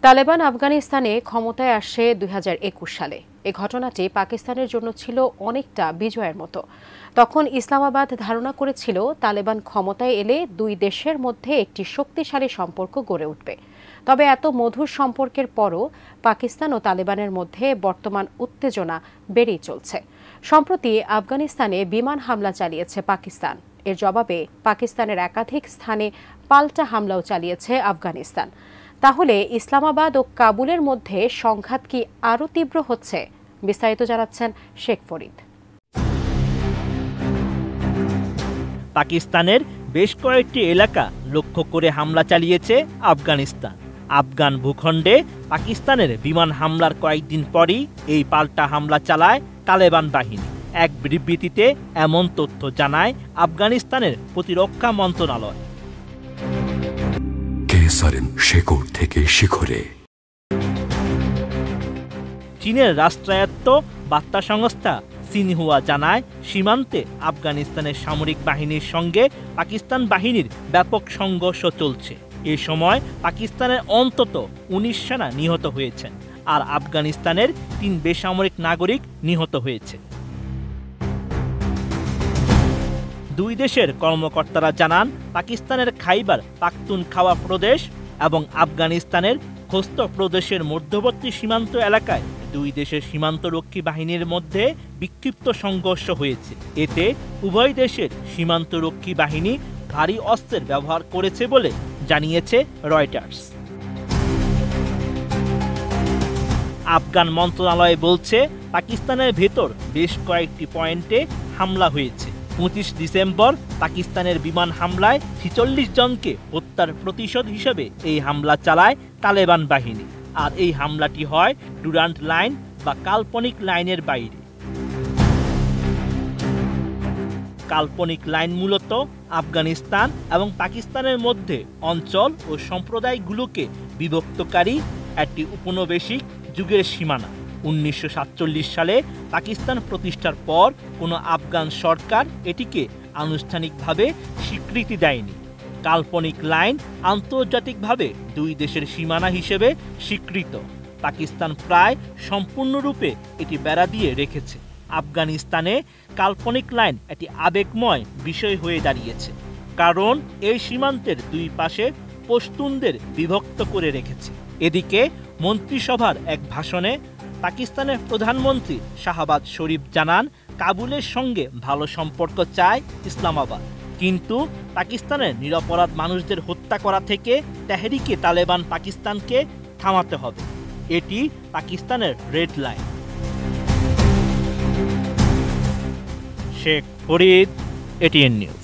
তালেবান আফগানিস্তানে ক্ষমতায় আসে ২০২১ সালে। এ ঘটনাটি পাকিস্তানের জন্য ছিল অনেকটা বিজয়ের মতো। তখন ইসলামাবাদ ধারণা করেছিল তালেবান ক্ষমতায় এলে দুই দেশের মধ্যে একটি শক্তিশালী সম্পর্ক গড়ে উঠবে। তবে এত মধুর সম্পর্কের পরও পাকিস্তান ও তালেবানের মধ্যে বর্তমান উত্তেজনা বেড়েই চলছে। সম্প্রতি আফগানিস্তানে বিমান হামলা চালিয়েছে পাকিস্তান। এর জবাবে পাকিস্তানের একাধিক স্থানে পাল্টা হামলাও চালিয়েছে আফগানিস্তান। তাহলে ইসলামাবাদ ও কাবুলের মধ্যে সংঘাত কি আরও তীব্র হচ্ছে? বিস্তারিত জানাচ্ছেন শেখ ফরিদ। পাকিস্তানের বেশ কয়েকটি এলাকা লক্ষ্য করে হামলা চালিয়েছে আফগানিস্তান। আফগান ভূখণ্ডে পাকিস্তানের বিমান হামলার কয়েকদিন পরই এই পাল্টা হামলা চালায় তালেবান বাহিনী। এক বিবৃতিতে এমন তথ্য জানায় আফগানিস্তানের প্রতিরক্ষা মন্ত্রণালয়। শেকড় থেকে শিখরে। চীনের রাষ্ট্রায়ত্ত বার্তা সংস্থা সিনহুয়া জানায়, সীমান্তে আফগানিস্তানের সামরিক বাহিনীর সঙ্গে পাকিস্তান বাহিনীর ব্যাপক সংঘর্ষ চলছে। এ সময় পাকিস্তানের অন্তত ১৯ সেনা নিহত হয়েছেন, আর আফগানিস্তানের ৩ বেসামরিক নাগরিক নিহত হয়েছে। দুই দেশের কর্মকর্তারা জানান, পাকিস্তানের খাইবার পাখতুনখাওয়া প্রদেশ এবং আফগানিস্তানের খোস্ত প্রদেশের মধ্যবর্তী সীমান্ত এলাকায় দুই দেশের সীমান্তরক্ষী বাহিনীর মধ্যে বিক্ষিপ্ত সংঘর্ষ হয়েছে। এতে উভয় দেশের সীমান্তরক্ষী বাহিনী ভারী অস্ত্রের ব্যবহার করেছে বলে জানিয়েছে রয়টার্স। আফগান মন্ত্রণালয় বলছে, পাকিস্তানের ভেতর বেশ কয়েকটি পয়েন্টে হামলা হয়েছে। ২৫ ডিসেম্বর পাকিস্তানের বিমান হামলায় ৪৬ জনকে হত্যার প্রতিশোধ হিসেবে এই হামলা চালায় তালেবান বাহিনী। আর এই হামলাটি হয় ডুরান্ট লাইন বা কাল্পনিক লাইনের বাইরে। কাল্পনিক লাইন মূলত আফগানিস্তান এবং পাকিস্তানের মধ্যে অঞ্চল ও সম্প্রদায়গুলোকে বিভক্তকারী একটি উপনিবেশিক যুগের সীমানা। ১৯৪৭ সালে পাকিস্তান প্রতিষ্ঠার পর কোনো আফগান সরকার এটিকে আনুষ্ঠানিকভাবে স্বীকৃতি দেয়নি। কাল্পনিক লাইন আন্তর্জাতিকভাবে দুই দেশের সীমানা হিসেবে স্বীকৃত। পাকিস্তান প্রায় সম্পূর্ণরূপে এটি বেড়া দিয়ে রেখেছে। আফগানিস্তানে কাল্পনিক লাইন একটি আবেগময় বিষয় হয়ে দাঁড়িয়েছে, কারণ এই সীমান্তের দুই পাশে পশতুনদের বিভক্ত করে রেখেছে। এদিকে মন্ত্রিসভার এক ভাষণে পাকিস্তানের প্রধানমন্ত্রী শাহবাজ শরীফ জানান, কাবুলের সঙ্গে ভালো সম্পর্ক চায় ইসলামাবাদ, কিন্তু পাকিস্তানের নিরপরাধ মানুষদের হত্যা করা থেকে তেহরিকে তালেবান পাকিস্তানকে থামাতে হবে। এটি পাকিস্তানের red line. Sheikh Farid, ATN news.